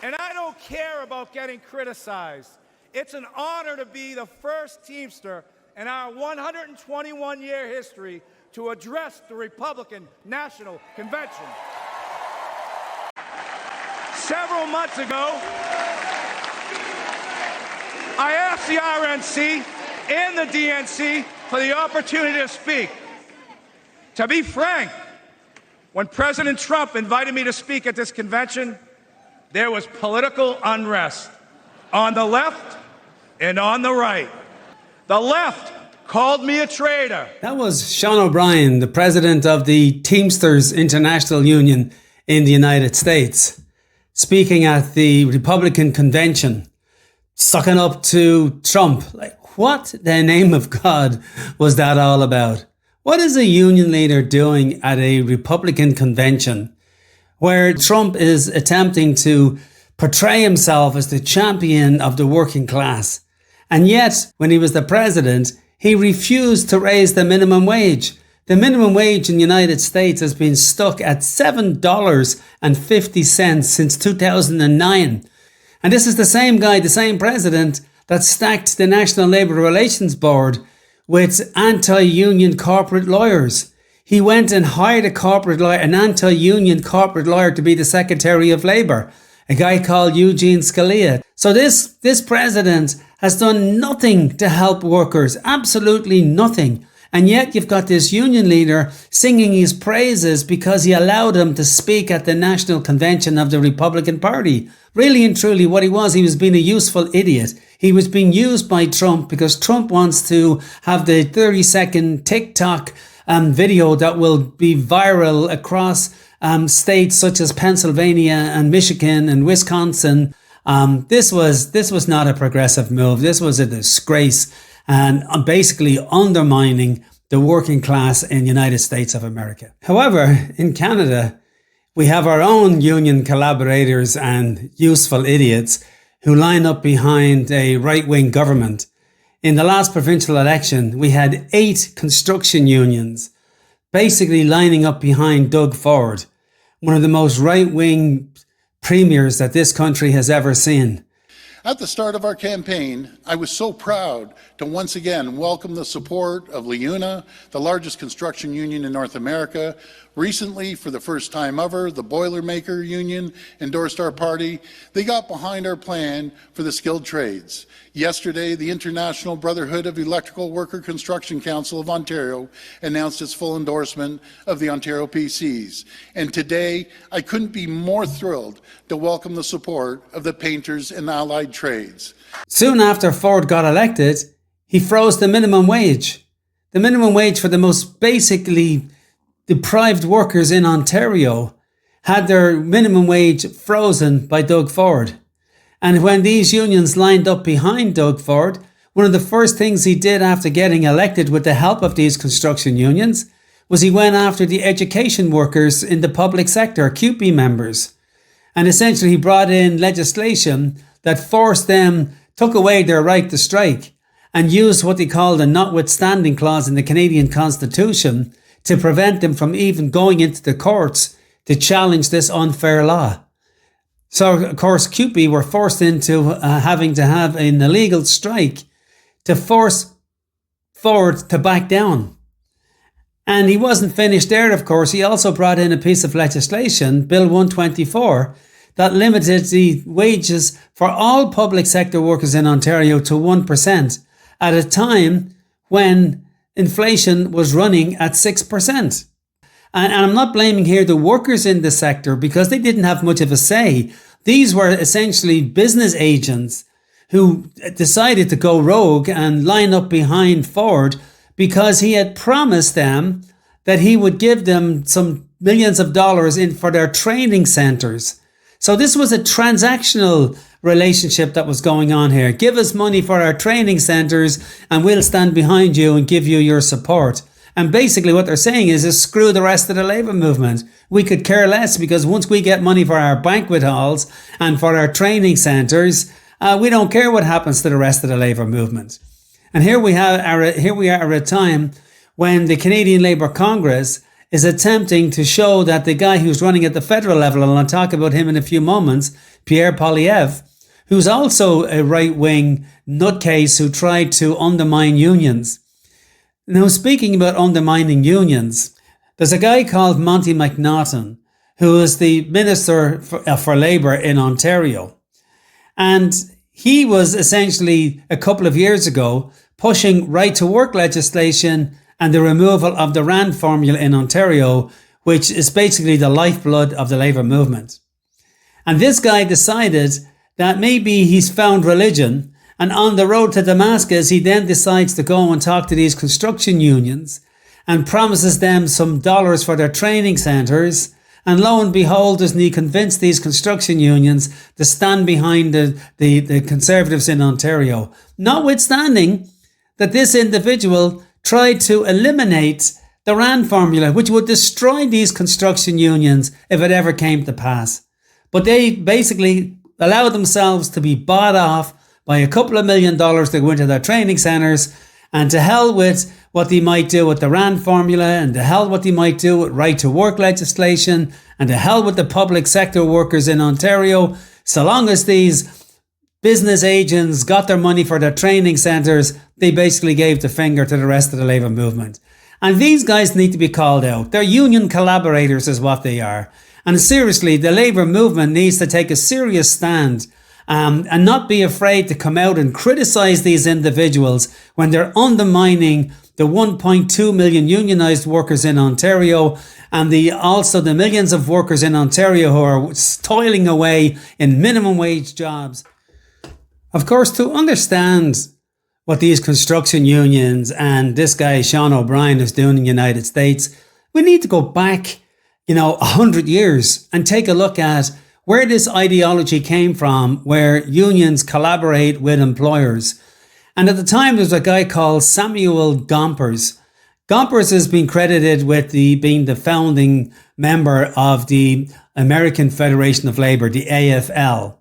And I don't care about getting criticized. It's an honor to be the first Teamster in our 121-year history to address the Republican National Convention. Several months ago, I asked the RNC and the DNC for the opportunity to speak. To be frank, when President Trump invited me to speak at this convention, there was political unrest on the left and on the right. The left called me a traitor. That was Sean O'Brien, the president of the Teamsters International Union in the United States, speaking at the Republican convention, sucking up to Trump. Like, what the name of God was that all about? What is a union leader doing at a Republican convention where Trump is attempting to portray himself as the champion of the working class? And yet, when he was the president, he refused to raise the minimum wage. The minimum wage in the United States has been stuck at $7.50 since 2009. And this is the same guy, the same president, that stacked the National Labour Relations Board with anti-union corporate lawyers. He went and hired a corporate lawyer, an anti-union corporate lawyer, to be the Secretary of Labour, a guy called Eugene Scalia. So this president has done nothing to help workers, absolutely nothing. And yet you've got this union leader singing his praises because he allowed him to speak at the National Convention of the Republican Party. Really and truly what he was being a useful idiot. He was being used by Trump because Trump wants to have the 30-second TikTok video that will be viral across states such as Pennsylvania and Michigan and Wisconsin. This was not a progressive move. This was a disgrace and basically undermining the working class in the United States of America. However, in Canada, we have our own union collaborators and useful idiots who line up behind a right-wing government. In the last provincial election, we had 8 construction unions basically lining up behind Doug Ford, one of the most right-wing premiers that this country has ever seen. At the start of our campaign, I was so proud to once again welcome the support of LIUNA, the largest construction union in North America. Recently, for the first time ever, the Boilermaker Union endorsed our party. They got behind our plan for the skilled trades. Yesterday, the International Brotherhood of Electrical Worker Construction Council of Ontario announced its full endorsement of the Ontario PCs. And today, I couldn't be more thrilled to welcome the support of the painters and allied trades. Soon after Ford got elected, he froze the minimum wage. The minimum wage for the most basically deprived workers in Ontario had their minimum wage frozen by Doug Ford. And when these unions lined up behind Doug Ford, one of the first things he did after getting elected with the help of these construction unions was he went after the education workers in the public sector, CUPE members. And essentially he brought in legislation that forced them, took away their right to strike and used what they called a notwithstanding clause in the Canadian Constitution to prevent them from even going into the courts to challenge this unfair law. So, of course, CUPE were forced into having to have an illegal strike to force Ford to back down. And he wasn't finished there, of course. He also brought in a piece of legislation, Bill 124, that limited the wages for all public sector workers in Ontario to 1% at a time when inflation was running at 6%. And I'm not blaming here the workers in the sector because they didn't have much of a say. These were essentially business agents who decided to go rogue and line up behind Ford because he had promised them that he would give them some millions of dollars in for their training centers. So this was a transactional relationship that was going on here. Give us money for our training centers and we'll stand behind you and give you your support. And basically what they're saying is screw the rest of the labour movement. We could care less because once we get money for our banquet halls and for our training centres, we don't care what happens to the rest of the labour movement. And here we are at a time when the Canadian Labour Congress is attempting to show that the guy who's running at the federal level, and I'll talk about him in a few moments, Pierre Poilievre, who's also a right-wing nutcase who tried to undermine unions. Now, speaking about undermining unions, there's a guy called Monty McNaughton, who is the Minister for Labour in Ontario. And he was essentially, a couple of years ago, pushing right-to-work legislation and the removal of the RAND formula in Ontario, which is basically the lifeblood of the Labour movement. And this guy decided that maybe he's found religion, and on the road to Damascus, he then decides to go and talk to these construction unions and promises them some dollars for their training centres. And lo and behold, doesn't he convince these construction unions to stand behind the Conservatives in Ontario, notwithstanding that this individual tried to eliminate the RAND formula, which would destroy these construction unions if it ever came to pass. But they basically allowed themselves to be bought off by a couple of $1 million to go into their training centres, and to hell with what they might do with the RAND formula, and to hell what they might do with right-to-work legislation, and to hell with the public sector workers in Ontario. So long as these business agents got their money for their training centres, they basically gave the finger to the rest of the Labour movement. And these guys need to be called out. They're union collaborators is what they are. And seriously, the Labour movement needs to take a serious stand and not be afraid to come out and criticise these individuals when they're undermining the 1.2 million unionised workers in Ontario, and also the millions of workers in Ontario who are toiling away in minimum wage jobs. Of course, to understand what these construction unions and this guy Sean O'Brien is doing in the United States, we need to go back, 100 years and take a look at where this ideology came from, where unions collaborate with employers. And at the time, there was a guy called Samuel Gompers. Gompers has been credited with being the founding member of the American Federation of Labour, the AFL.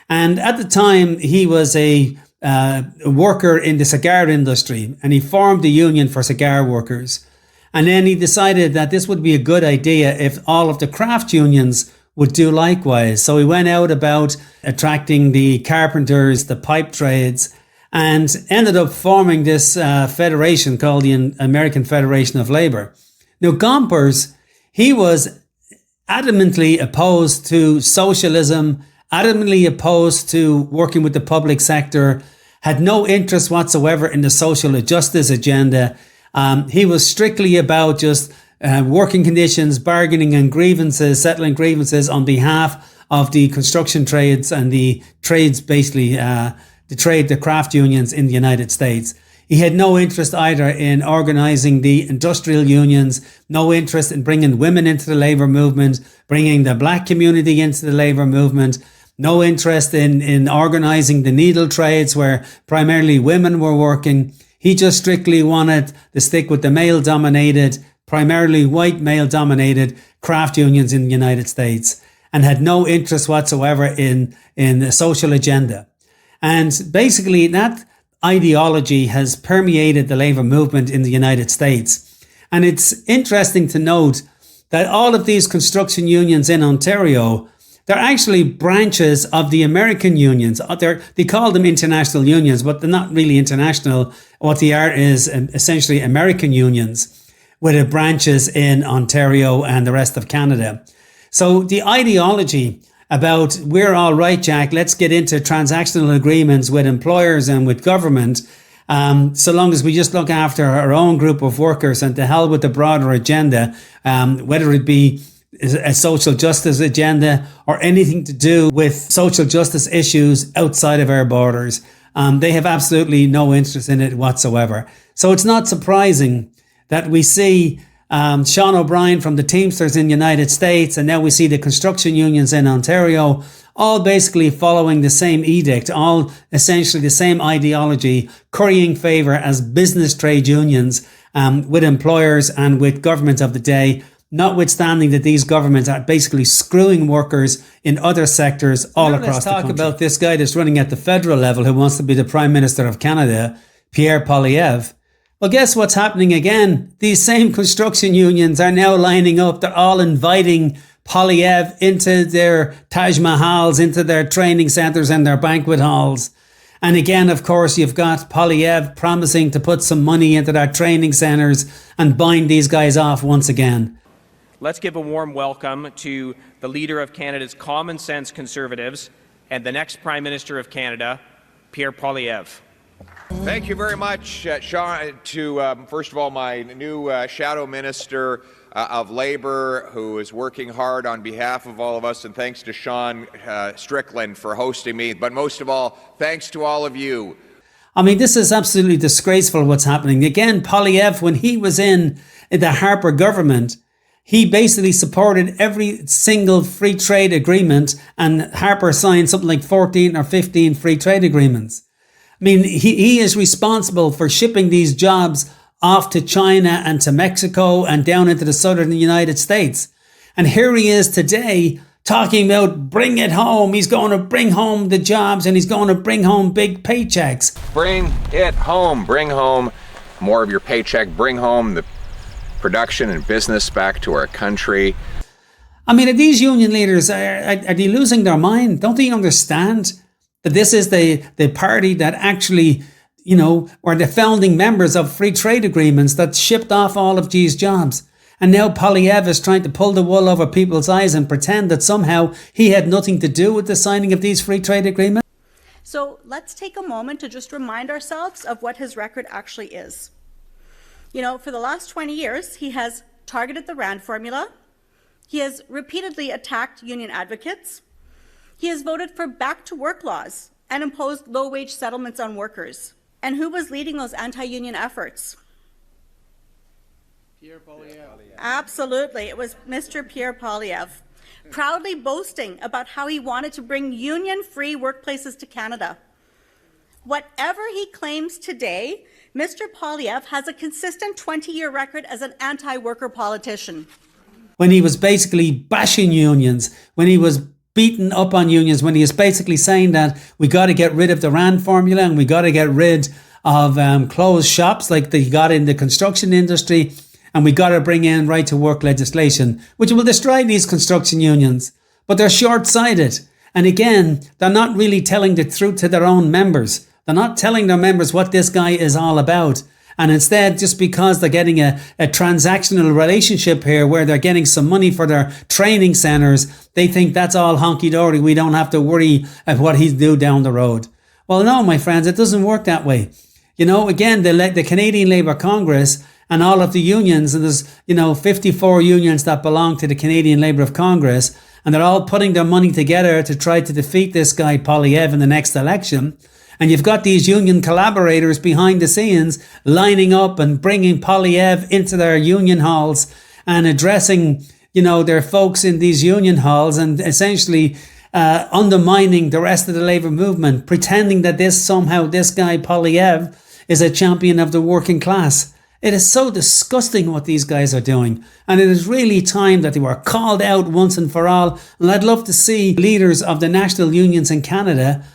And at the time, he was a worker in the cigar industry, and he formed a union for cigar workers. And then he decided that this would be a good idea if all of the craft unions would do likewise. So he went out about attracting the carpenters, the pipe trades, and ended up forming this federation called the American Federation of Labour. Now, Gompers, he was adamantly opposed to socialism, adamantly opposed to working with the public sector, had no interest whatsoever in the social justice agenda. He was strictly about just working conditions, bargaining and grievances, settling grievances on behalf of the construction trades and the trades, basically the craft unions in the United States. He had no interest either in organising the industrial unions, no interest in bringing women into the labour movement, bringing the black community into the labour movement, no interest in organising the needle trades where primarily women were working. He just strictly wanted to stick with the male-dominated, primarily white male-dominated craft unions in the United States, and had no interest whatsoever in the social agenda. And basically that ideology has permeated the labour movement in the United States. And it's interesting to note that all of these construction unions in Ontario, they're actually branches of the American unions. They call them international unions, but they're not really international. What they are is essentially American unions with branches in Ontario and the rest of Canada. So the ideology about we're all right, Jack, let's get into transactional agreements with employers and with government, so long as we just look after our own group of workers, and to hell with the broader agenda, whether it be a social justice agenda or anything to do with social justice issues outside of our borders. They have absolutely no interest in it whatsoever. So it's not surprising that we see Sean O'Brien from the Teamsters in the United States, and now we see the construction unions in Ontario, all basically following the same edict, all essentially the same ideology, currying favour as business trade unions with employers and with government of the day, notwithstanding that these governments are basically screwing workers in other sectors all across the country. Let's talk about this guy that's running at the federal level who wants to be the Prime Minister of Canada, Pierre Poilievre. Well, guess what's happening again? These same construction unions are now lining up. They're all inviting Polyev into their Taj Mahals, into their training centres and their banquet halls. And again, of course, you've got Polyev promising to put some money into their training centres and bind these guys off once again. Let's give a warm welcome to the leader of Canada's Common Sense Conservatives and the next Prime Minister of Canada, Pierre Poilievre. Thank you very much, Sean, to, first of all, my new Shadow Minister of Labour, who is working hard on behalf of all of us, and thanks to Sean Strickland for hosting me. But most of all, thanks to all of you. I mean, this is absolutely disgraceful what's happening. Again, Poilievre, when he was in the Harper government, he basically supported every single free trade agreement, and Harper signed something like 14 or 15 free trade agreements. I mean, he is responsible for shipping these jobs off to China and to Mexico and down into the southern United States. And here he is today talking about bring it home. He's going to bring home the jobs and he's going to bring home big paychecks. Bring it home. Bring home more of your paycheck. Bring home the production and business back to our country. I mean, are these union leaders, are they losing their mind? Don't they understand that this is the party that actually, you know, were the founding members of free trade agreements that shipped off all of these jobs? And now Poilievre is trying to pull the wool over people's eyes and pretend that somehow he had nothing to do with the signing of these free trade agreements. So let's take a moment to just remind ourselves of what his record actually is. You know, for the last 20 years, he has targeted the RAND formula. He has repeatedly attacked union advocates. He has voted for back-to-work laws and imposed low-wage settlements on workers. And who was leading those anti-union efforts? Pierre Poilievre. Absolutely. It was Mr. Pierre Poilievre, proudly boasting about how he wanted to bring union-free workplaces to Canada. Whatever he claims today, Mr. Poilievre has a consistent 20-year record as an anti-worker politician. When he was basically bashing unions, when he was beaten up on unions, when he is basically saying that we got to get rid of the RAND formula and we got to get rid of closed shops like they got in the construction industry, and we got to bring in right to work legislation, which will destroy these construction unions. But they're short-sighted. And again, they're not really telling the truth to their own members. They're not telling their members what this guy is all about. And instead, just because they're getting a transactional relationship here where they're getting some money for their training centres, they think that's all honky-dory. We don't have to worry about what he'll do down the road. Well, no, my friends, it doesn't work that way. You know, again, the Canadian Labour Congress and all of the unions, and there's, 54 unions that belong to the Canadian Labour of Congress, and they're all putting their money together to try to defeat this guy Poilievre in the next election. And you've got these union collaborators behind the scenes lining up and bringing Poilievre into their union halls and addressing, their folks in these union halls and essentially undermining the rest of the labour movement, pretending that this guy Poilievre is a champion of the working class. It is so disgusting what these guys are doing. And it is really time that they were called out once and for all. And I'd love to see leaders of the national unions in Canada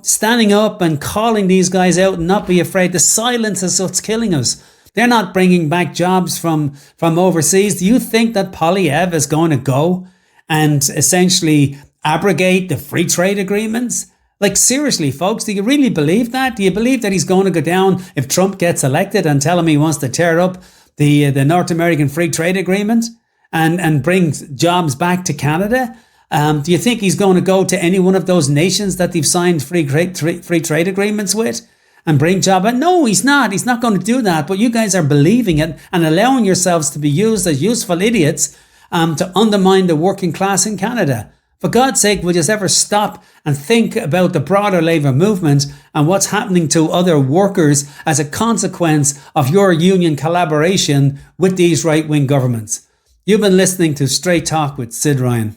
standing up and calling these guys out and not be afraid. The silence is what's killing us. They're not bringing back jobs from overseas. Do you think that Poilievre is going to go and essentially abrogate the free trade agreements? Like, seriously, folks, do you really believe that? Do you believe that he's going to go down if Trump gets elected and tell him he wants to tear up the North American Free Trade Agreement and bring jobs back to Canada? Do you think he's going to go to any one of those nations that they've signed free trade agreements with and bring jobs? No, he's not. He's not going to do that. But you guys are believing it and allowing yourselves to be used as useful idiots to undermine the working class in Canada. For God's sake, will you ever stop and think about the broader labour movement and what's happening to other workers as a consequence of your union collaboration with these right-wing governments? You've been listening to Straight Talk with Sid Ryan.